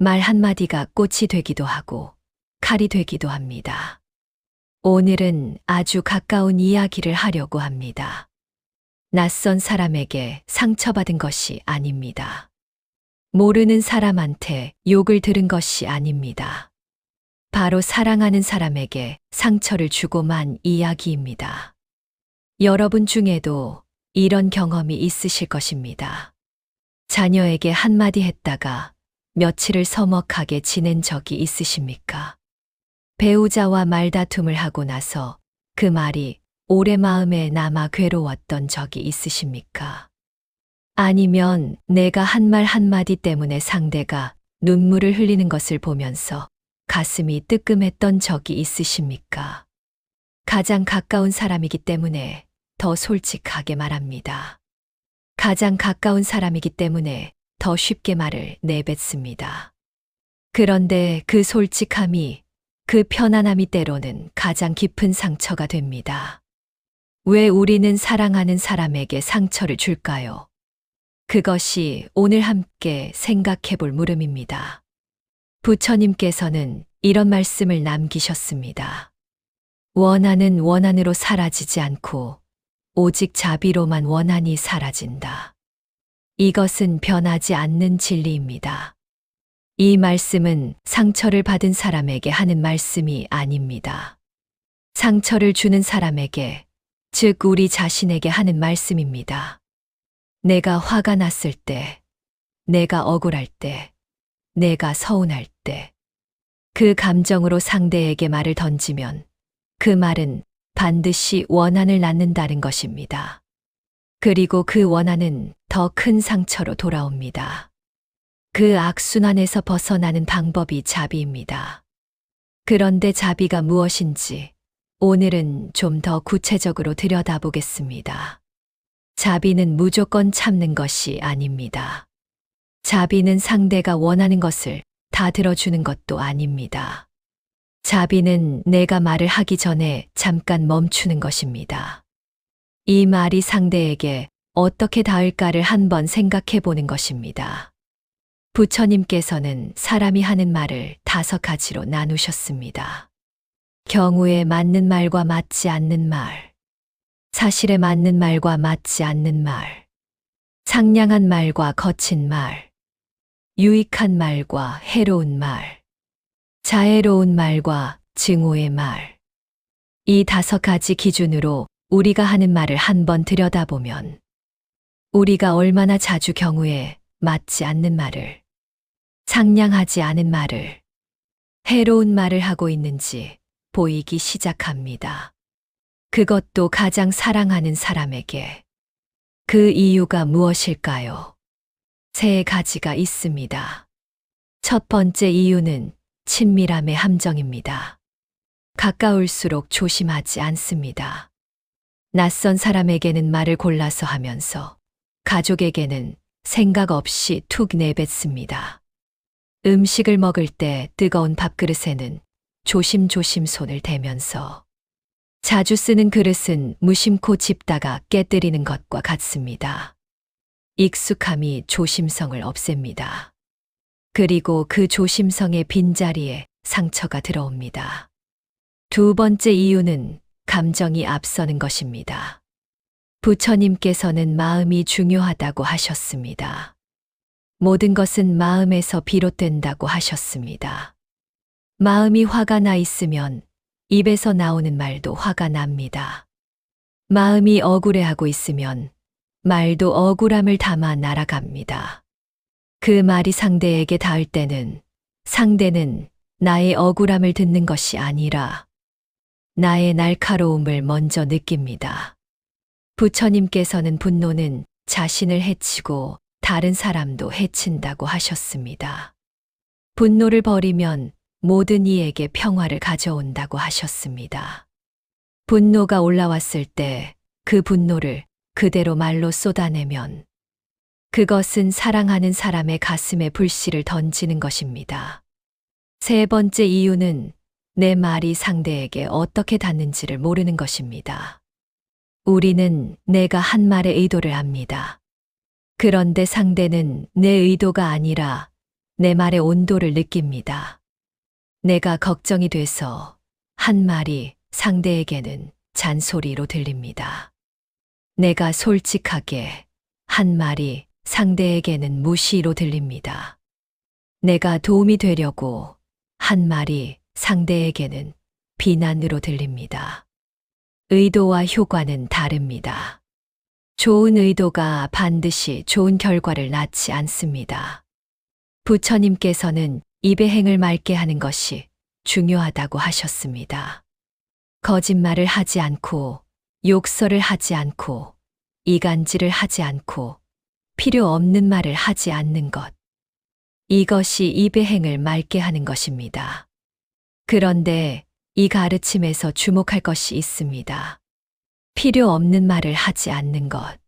말 한마디가 꽃이 되기도 하고 칼이 되기도 합니다. 오늘은 아주 가까운 이야기를 하려고 합니다. 낯선 사람에게 상처받은 것이 아닙니다. 모르는 사람한테 욕을 들은 것이 아닙니다. 바로 사랑하는 사람에게 상처를 주고 만 이야기입니다. 여러분 중에도 이런 경험이 있으실 것입니다. 자녀에게 한마디 했다가 며칠을 서먹하게 지낸 적이 있으십니까? 배우자와 말다툼을 하고 나서 그 말이 오래 마음에 남아 괴로웠던 적이 있으십니까? 아니면 내가 한 말 한마디 때문에 상대가 눈물을 흘리는 것을 보면서 가슴이 뜨끔했던 적이 있으십니까? 가장 가까운 사람이기 때문에 더 솔직하게 말합니다. 가장 가까운 사람이기 때문에 더 쉽게 말을 내뱉습니다. 그런데 그 솔직함이, 그 편안함이 때로는 가장 깊은 상처가 됩니다. 왜 우리는 사랑하는 사람에게 상처를 줄까요? 그것이 오늘 함께 생각해 볼 물음입니다. 부처님께서는 이런 말씀을 남기셨습니다. 원한은 원한으로 사라지지 않고 오직 자비로만 원한이 사라진다. 이것은 변하지 않는 진리입니다. 이 말씀은 상처를 받은 사람에게 하는 말씀이 아닙니다. 상처를 주는 사람에게, 즉 우리 자신에게 하는 말씀입니다. 내가 화가 났을 때, 내가 억울할 때, 내가 서운할 때, 그 감정으로 상대에게 말을 던지면 그 말은 반드시 원한을 낳는다는 것입니다. 그리고 그 원한은 더 큰 상처로 돌아옵니다. 그 악순환에서 벗어나는 방법이 자비입니다. 그런데 자비가 무엇인지 오늘은 좀 더 구체적으로 들여다보겠습니다. 자비는 무조건 참는 것이 아닙니다. 자비는 상대가 원하는 것을 다 들어주는 것도 아닙니다. 자비는 내가 말을 하기 전에 잠깐 멈추는 것입니다. 이 말이 상대에게 어떻게 닿을까를 한번 생각해 보는 것입니다. 부처님께서는 사람이 하는 말을 5가지로 나누셨습니다. 경우에 맞는 말과 맞지 않는 말, 사실에 맞는 말과 맞지 않는 말, 상냥한 말과 거친 말, 유익한 말과 해로운 말, 자애로운 말과 증오의 말. 이 5가지 기준으로 우리가 하는 말을 한번 들여다보면 우리가 얼마나 자주 경우에 맞지 않는 말을, 상냥하지 않은 말을, 해로운 말을 하고 있는지 보이기 시작합니다. 그것도 가장 사랑하는 사람에게. 그 이유가 무엇일까요? 3가지가 있습니다. 첫 번째 이유는 친밀함의 함정입니다. 가까울수록 조심하지 않습니다. 낯선 사람에게는 말을 골라서 하면서 가족에게는 생각 없이 툭 내뱉습니다. 음식을 먹을 때 뜨거운 밥그릇에는 조심조심 손을 대면서 자주 쓰는 그릇은 무심코 집다가 깨뜨리는 것과 같습니다. 익숙함이 조심성을 없앱니다. 그리고 그 조심성의 빈자리에 상처가 들어옵니다. 2번째 이유는 감정이 앞서는 것입니다. 부처님께서는 마음이 중요하다고 하셨습니다. 모든 것은 마음에서 비롯된다고 하셨습니다. 마음이 화가 나 있으면 입에서 나오는 말도 화가 납니다. 마음이 억울해하고 있으면 말도 억울함을 담아 날아갑니다. 그 말이 상대에게 닿을 때는 상대는 나의 억울함을 듣는 것이 아니라 나의 날카로움을 먼저 느낍니다. 부처님께서는 분노는 자신을 해치고 다른 사람도 해친다고 하셨습니다. 분노를 버리면 모든 이에게 평화를 가져온다고 하셨습니다. 분노가 올라왔을 때 그 분노를 그대로 말로 쏟아내면 그것은 사랑하는 사람의 가슴에 불씨를 던지는 것입니다. 3번째 이유는 내 말이 상대에게 어떻게 닿는지를 모르는 것입니다. 우리는 내가 한 말의 의도를 압니다. 그런데 상대는 내 의도가 아니라 내 말의 온도를 느낍니다. 내가 걱정이 돼서 한 말이 상대에게는 잔소리로 들립니다. 내가 솔직하게 한 말이 상대에게는 무시로 들립니다. 내가 도움이 되려고 한 말이 상대에게는 비난으로 들립니다. 의도와 효과는 다릅니다. 좋은 의도가 반드시 좋은 결과를 낳지 않습니다. 부처님께서는 입의 행을 맑게 하는 것이 중요하다고 하셨습니다. 거짓말을 하지 않고, 욕설을 하지 않고, 이간질을 하지 않고, 필요 없는 말을 하지 않는 것. 이것이 입의 행을 맑게 하는 것입니다. 그런데 이 가르침에서 주목할 것이 있습니다. 필요 없는 말을 하지 않는 것.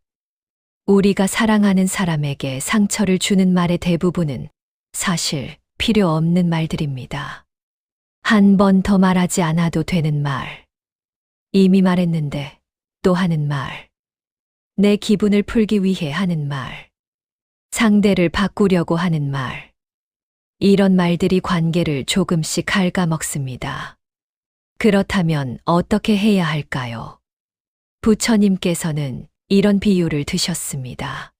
우리가 사랑하는 사람에게 상처를 주는 말의 대부분은 사실 필요 없는 말들입니다. 한 번 더 말하지 않아도 되는 말. 이미 말했는데 또 하는 말. 내 기분을 풀기 위해 하는 말. 상대를 바꾸려고 하는 말. 이런 말들이 관계를 조금씩 갉아먹습니다. 그렇다면 어떻게 해야 할까요? 부처님께서는 이런 비유를 드셨습니다.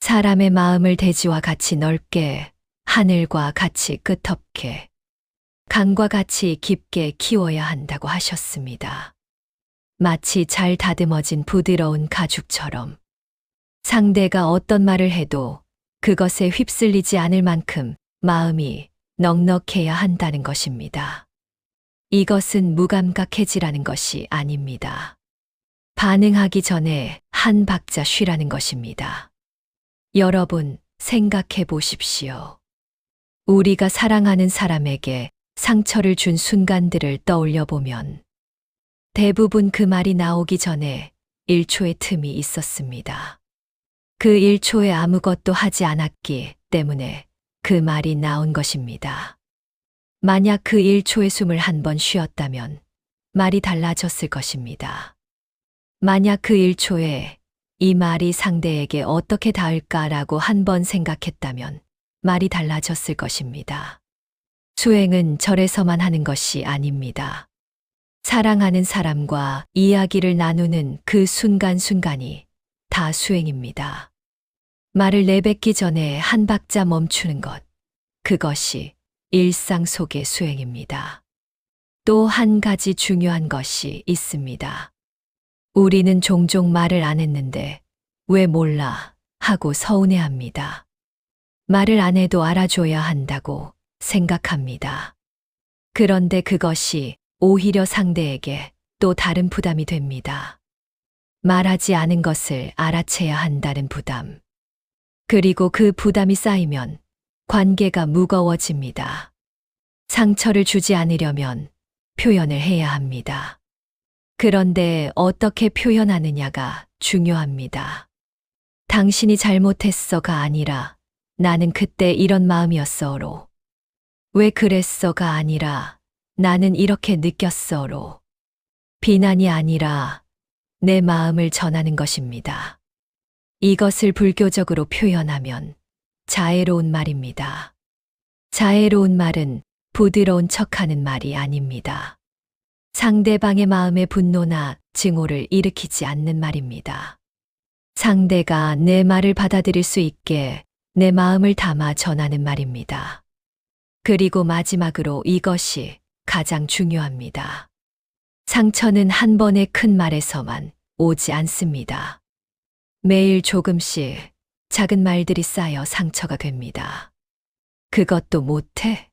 사람의 마음을 대지와 같이 넓게, 하늘과 같이 끝없게, 강과 같이 깊게 키워야 한다고 하셨습니다. 마치 잘 다듬어진 부드러운 가죽처럼 상대가 어떤 말을 해도 그것에 휩쓸리지 않을 만큼 마음이 넉넉해야 한다는 것입니다. 이것은 무감각해지라는 것이 아닙니다. 반응하기 전에 한 박자 쉬라는 것입니다. 여러분, 생각해 보십시오. 우리가 사랑하는 사람에게 상처를 준 순간들을 떠올려 보면 대부분 그 말이 나오기 전에 1초의 틈이 있었습니다. 그 1초에 아무것도 하지 않았기 때문에 그 말이 나온 것입니다. 만약 그 1초의 숨을 한 번 쉬었다면 말이 달라졌을 것입니다. 만약 그 1초에 이 말이 상대에게 어떻게 닿을까라고 한 번 생각했다면 말이 달라졌을 것입니다. 수행은 절에서만 하는 것이 아닙니다. 사랑하는 사람과 이야기를 나누는 그 순간순간이 다 수행입니다. 말을 내뱉기 전에 한 박자 멈추는 것, 그것이 일상 속의 수행입니다. 또 한 가지 중요한 것이 있습니다. 우리는 종종 말을 안 했는데 왜 몰라 하고 서운해합니다. 말을 안 해도 알아줘야 한다고 생각합니다. 그런데 그것이 오히려 상대에게 또 다른 부담이 됩니다. 말하지 않은 것을 알아채야 한다는 부담. 그리고 그 부담이 쌓이면 관계가 무거워집니다. 상처를 주지 않으려면 표현을 해야 합니다. 그런데 어떻게 표현하느냐가 중요합니다. 당신이 잘못했어가 아니라 나는 그때 이런 마음이었어로. 왜 그랬어가 아니라 나는 이렇게 느꼈어로. 비난이 아니라 내 마음을 전하는 것입니다. 이것을 불교적으로 표현하면 자애로운 말입니다. 자애로운 말은 부드러운 척하는 말이 아닙니다. 상대방의 마음의 분노나 증오를 일으키지 않는 말입니다. 상대가 내 말을 받아들일 수 있게 내 마음을 담아 전하는 말입니다. 그리고 마지막으로 이것이 가장 중요합니다. 상처는 한 번의 큰 말에서만 오지 않습니다. 매일 조금씩 작은 말들이 쌓여 상처가 됩니다. 그것도 못해?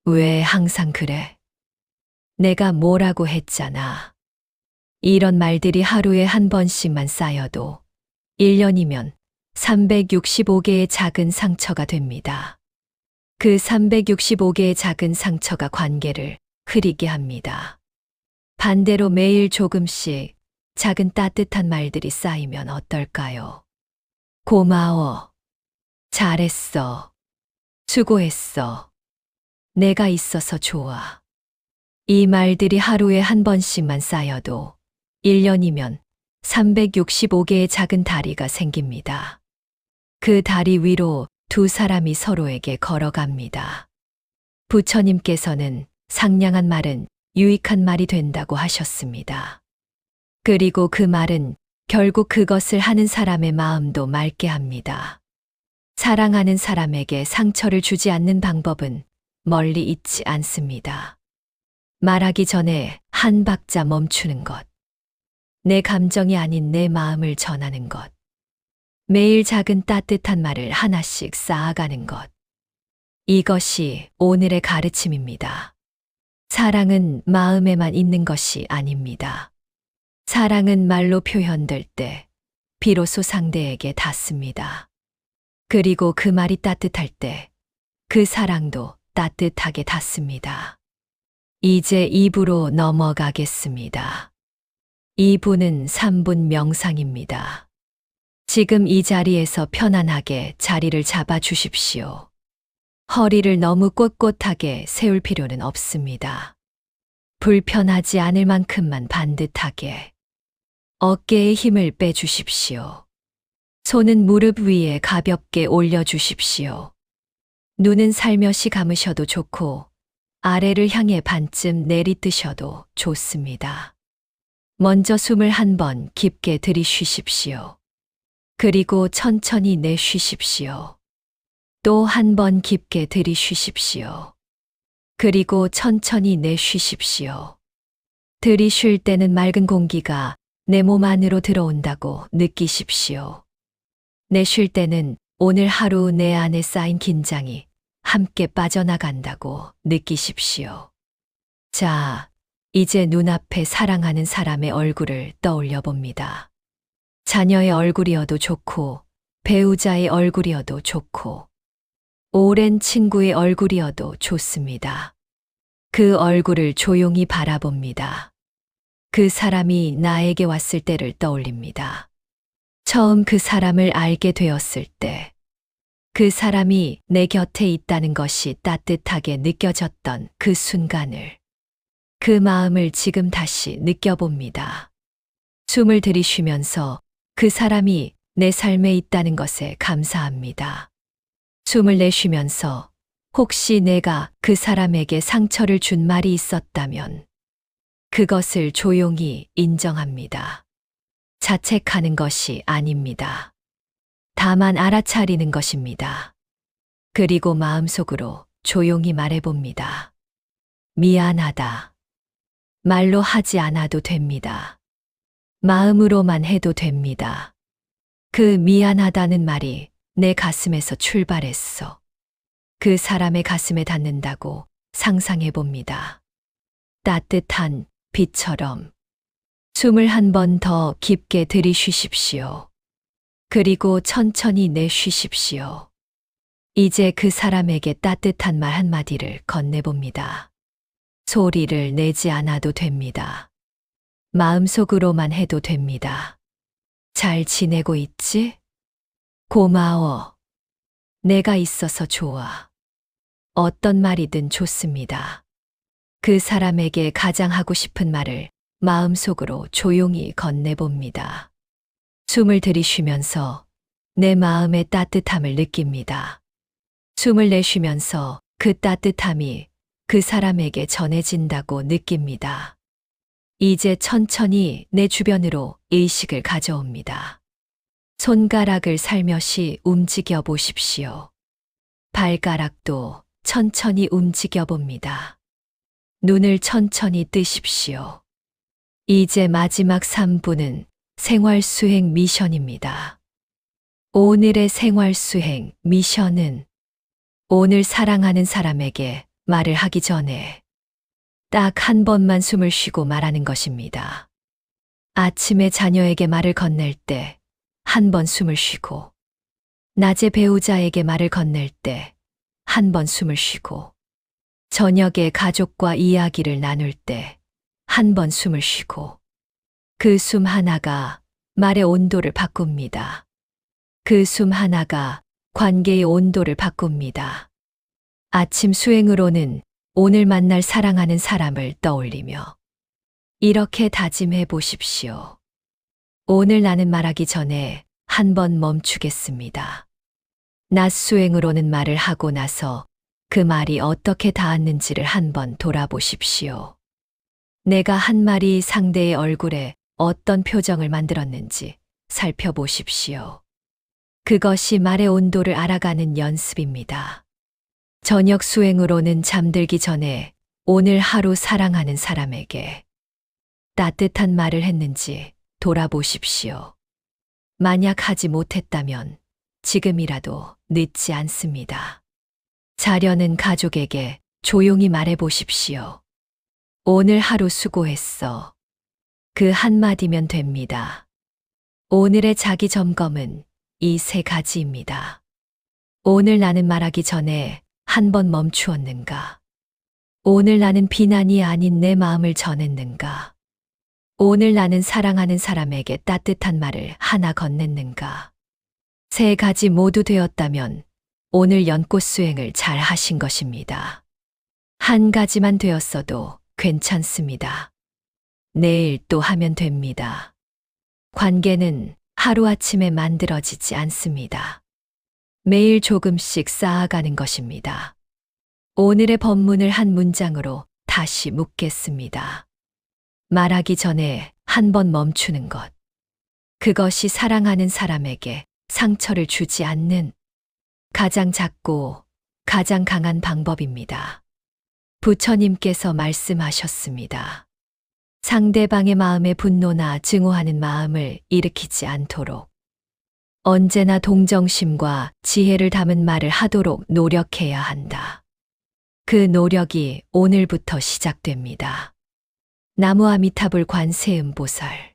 왜 항상 그래? 내가 뭐라고 했잖아. 이런 말들이 하루에 한 번씩만 쌓여도 1년이면 365개의 작은 상처가 됩니다. 그 365개의 작은 상처가 관계를 흐리게 합니다. 반대로 매일 조금씩 작은 따뜻한 말들이 쌓이면 어떨까요? 고마워. 잘했어. 수고했어. 내가 있어서 좋아. 이 말들이 하루에 한 번씩만 쌓여도 1년이면 365개의 작은 다리가 생깁니다. 그 다리 위로 두 사람이 서로에게 걸어갑니다. 부처님께서는 상냥한 말은 유익한 말이 된다고 하셨습니다. 그리고 그 말은 결국 그것을 하는 사람의 마음도 맑게 합니다. 사랑하는 사람에게 상처를 주지 않는 방법은 멀리 있지 않습니다. 말하기 전에 한 박자 멈추는 것. 내 감정이 아닌 내 마음을 전하는 것. 매일 작은 따뜻한 말을 하나씩 쌓아가는 것. 이것이 오늘의 가르침입니다. 사랑은 마음에만 있는 것이 아닙니다. 사랑은 말로 표현될 때 비로소 상대에게 닿습니다. 그리고 그 말이 따뜻할 때 그 사랑도 따뜻하게 닿습니다. 이제 2부로 넘어가겠습니다. 2부는 3분 명상입니다. 지금 이 자리에서 편안하게 자리를 잡아 주십시오. 허리를 너무 꼿꼿하게 세울 필요는 없습니다. 불편하지 않을 만큼만 반듯하게. 어깨에 힘을 빼주십시오. 손은 무릎 위에 가볍게 올려주십시오. 눈은 살며시 감으셔도 좋고 아래를 향해 반쯤 내리뜨셔도 좋습니다. 먼저 숨을 한 번 깊게 들이쉬십시오. 그리고 천천히 내쉬십시오. 또 한 번 깊게 들이쉬십시오. 그리고 천천히 내쉬십시오. 들이쉴 때는 맑은 공기가 내 몸 안으로 들어온다고 느끼십시오. 내쉴 때는 오늘 하루 내 안에 쌓인 긴장이 함께 빠져나간다고 느끼십시오. 자, 이제 눈앞에 사랑하는 사람의 얼굴을 떠올려 봅니다. 자녀의 얼굴이어도 좋고, 배우자의 얼굴이어도 좋고, 오랜 친구의 얼굴이어도 좋습니다. 그 얼굴을 조용히 바라봅니다. 그 사람이 나에게 왔을 때를 떠올립니다. 처음 그 사람을 알게 되었을 때, 그 사람이 내 곁에 있다는 것이 따뜻하게 느껴졌던 그 순간을, 그 마음을 지금 다시 느껴봅니다. 숨을 들이쉬면서 그 사람이 내 삶에 있다는 것에 감사합니다. 숨을 내쉬면서 혹시 내가 그 사람에게 상처를 준 말이 있었다면 그것을 조용히 인정합니다. 자책하는 것이 아닙니다. 다만 알아차리는 것입니다. 그리고 마음속으로 조용히 말해봅니다. 미안하다. 말로 하지 않아도 됩니다. 마음으로만 해도 됩니다. 그 미안하다는 말이 내 가슴에서 출발했어. 그 사람의 가슴에 닿는다고 상상해 봅니다. 따뜻한 빛처럼. 숨을 한 번 더 깊게 들이쉬십시오. 그리고 천천히 내쉬십시오. 이제 그 사람에게 따뜻한 말 한마디를 건네봅니다. 소리를 내지 않아도 됩니다. 마음속으로만 해도 됩니다. 잘 지내고 있지? 고마워. 내가 있어서 좋아. 어떤 말이든 좋습니다. 그 사람에게 가장 하고 싶은 말을 마음속으로 조용히 건네봅니다. 숨을 들이쉬면서 내 마음의 따뜻함을 느낍니다. 숨을 내쉬면서 그 따뜻함이 그 사람에게 전해진다고 느낍니다. 이제 천천히 내 주변으로 의식을 가져옵니다. 손가락을 살며시 움직여 보십시오. 발가락도 천천히 움직여 봅니다. 눈을 천천히 뜨십시오. 이제 마지막 3분은 생활 수행 미션입니다. 오늘의 생활 수행 미션은 오늘 사랑하는 사람에게 말을 하기 전에 딱 한 번만 숨을 쉬고 말하는 것입니다. 아침에 자녀에게 말을 건넬 때 한 번 숨을 쉬고, 낮에 배우자에게 말을 건넬 때 한 번 숨을 쉬고, 저녁에 가족과 이야기를 나눌 때 한 번 숨을 쉬고, 그 숨 하나가 말의 온도를 바꿉니다. 그 숨 하나가 관계의 온도를 바꿉니다. 아침 수행으로는 오늘 만날 사랑하는 사람을 떠올리며 이렇게 다짐해 보십시오. 오늘 나는 말하기 전에 한 번 멈추겠습니다. 낮 수행으로는 말을 하고 나서 그 말이 어떻게 닿았는지를 한번 돌아보십시오. 내가 한 말이 상대의 얼굴에 어떤 표정을 만들었는지 살펴보십시오. 그것이 말의 온도를 알아가는 연습입니다. 저녁 수행으로는 잠들기 전에 오늘 하루 사랑하는 사람에게 따뜻한 말을 했는지 돌아보십시오. 만약 하지 못했다면 지금이라도 늦지 않습니다. 자려는 가족에게 조용히 말해 보십시오. 오늘 하루 수고했어. 그 한마디면 됩니다. 오늘의 자기 점검은 이 세 가지입니다. 오늘 나는 말하기 전에 한 번 멈추었는가? 오늘 나는 비난이 아닌 내 마음을 전했는가? 오늘 나는 사랑하는 사람에게 따뜻한 말을 하나 건넸는가? 세 가지 모두 되었다면 오늘 연꽃 수행을 잘 하신 것입니다. 한 가지만 되었어도 괜찮습니다. 내일 또 하면 됩니다. 관계는 하루아침에 만들어지지 않습니다. 매일 조금씩 쌓아가는 것입니다. 오늘의 법문을 한 문장으로 다시 묻겠습니다. 말하기 전에 한 번 멈추는 것. 그것이 사랑하는 사람에게 상처를 주지 않는 가장 작고 가장 강한 방법입니다. 부처님께서 말씀하셨습니다. 상대방의 마음에 분노나 증오하는 마음을 일으키지 않도록 언제나 동정심과 지혜를 담은 말을 하도록 노력해야 한다. 그 노력이 오늘부터 시작됩니다. 나무 아미타불 관세음보살